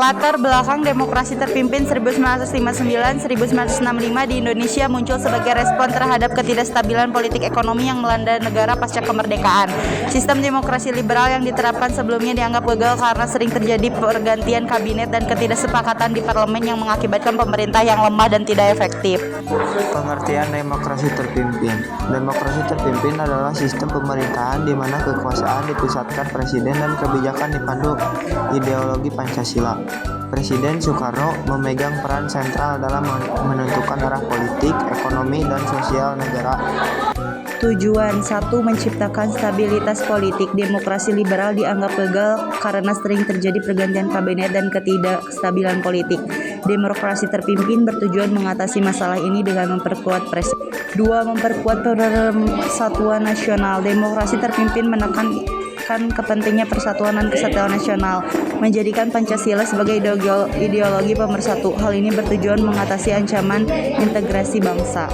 Latar belakang demokrasi terpimpin 1959-1965 di Indonesia muncul sebagai respon terhadap ketidakstabilan politik ekonomi yang melanda negara pasca kemerdekaan. Sistem demokrasi liberal yang diterapkan sebelumnya dianggap gagal karena sering terjadi pergantian kabinet dan ketidaksepakatan di parlemen yang mengakibatkan pemerintah yang lemah dan tidak efektif. Pengertian demokrasi terpimpin. Demokrasi terpimpin adalah sistem pemerintahan di mana kekuasaan dipusatkan presiden dan kebijakan dipandu ideologi Pancasila. Presiden Soekarno memegang peran sentral dalam menentukan arah politik, ekonomi, dan sosial negara. Tujuan 1. Menciptakan stabilitas politik. Demokrasi liberal dianggap gagal karena sering terjadi pergantian kabinet dan ketidakstabilan politik. Demokrasi terpimpin bertujuan mengatasi masalah ini dengan memperkuat presiden. 2. Memperkuat persatuan nasional. Demokrasi terpimpin menekankan kepentingan persatuan dan kesatuan nasional, menjadikan Pancasila sebagai ideologi pemersatu. Hal ini bertujuan mengatasi ancaman integrasi bangsa.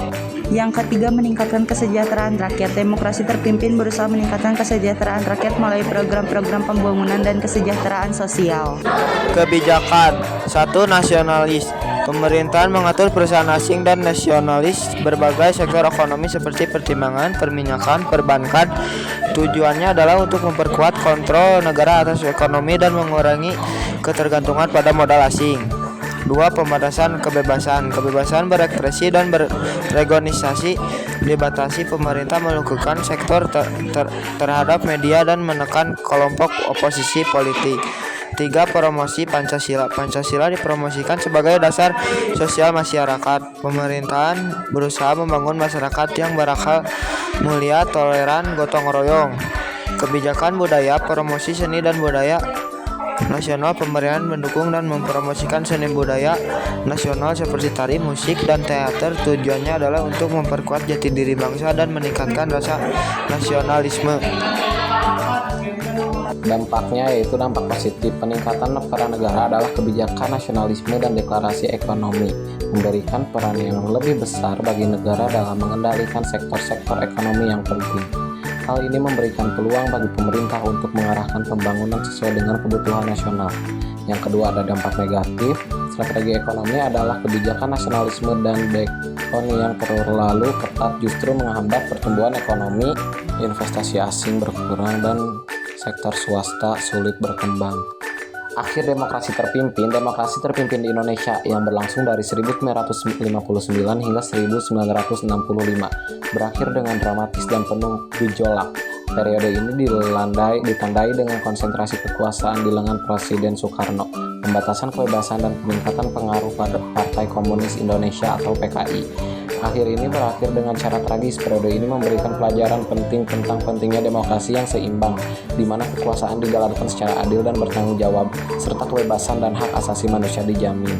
Yang ketiga, meningkatkan kesejahteraan rakyat. Demokrasi terpimpin berusaha meningkatkan kesejahteraan rakyat melalui program-program pembangunan dan kesejahteraan sosial. Kebijakan 1. Nasionalis. Pemerintahan mengatur perusahaan asing dan nasionalis berbagai sektor ekonomi seperti pertimbangan, perminyakan, perbankan. Tujuannya adalah untuk memperkuat kontrol negara atas ekonomi dan mengurangi ketergantungan pada modal asing. 2. Pembatasan kebebasan. Kebebasan berekspresi dan berorganisasi dibatasi. Pemerintah melakukan sektor terhadap media dan menekan kelompok oposisi politik. 3. Promosi Pancasila. Pancasila dipromosikan sebagai dasar sosial masyarakat. Pemerintahan berusaha membangun masyarakat yang berakal, mulia, toleran, gotong royong. Kebijakan budaya. Promosi seni dan budaya nasional. Pemerintahan mendukung dan mempromosikan seni budaya nasional seperti tari, musik, dan teater. Tujuannya adalah untuk memperkuat jati diri bangsa dan meningkatkan rasa nasionalisme. Dampaknya yaitu dampak positif. Peningkatan peran negara adalah kebijakan nasionalisme dan deklarasi ekonomi, memberikan peran yang lebih besar bagi negara dalam mengendalikan sektor-sektor ekonomi yang penting. Hal ini memberikan peluang bagi pemerintah untuk mengarahkan pembangunan sesuai dengan kebutuhan nasional. Yang kedua, ada dampak negatif. Strategi ekonomi adalah kebijakan nasionalisme dan dekon yang terlalu ketat justru menghambat pertumbuhan ekonomi, investasi asing berkurang, dan sektor swasta sulit berkembang. Akhir demokrasi terpimpin. Demokrasi terpimpin di Indonesia yang berlangsung dari 1959 hingga 1965 berakhir dengan dramatis dan penuh gejolak. Periode ini ditandai dengan konsentrasi kekuasaan di lengan Presiden Soekarno, pembatasan kebebasan dan peningkatan pengaruh pada Partai Komunis Indonesia atau PKI. Akhir ini berakhir dengan cara tragis. Periode ini memberikan pelajaran penting tentang pentingnya demokrasi yang seimbang, di mana kekuasaan dijalankan secara adil dan bertanggung jawab, serta kebebasan dan hak asasi manusia dijamin.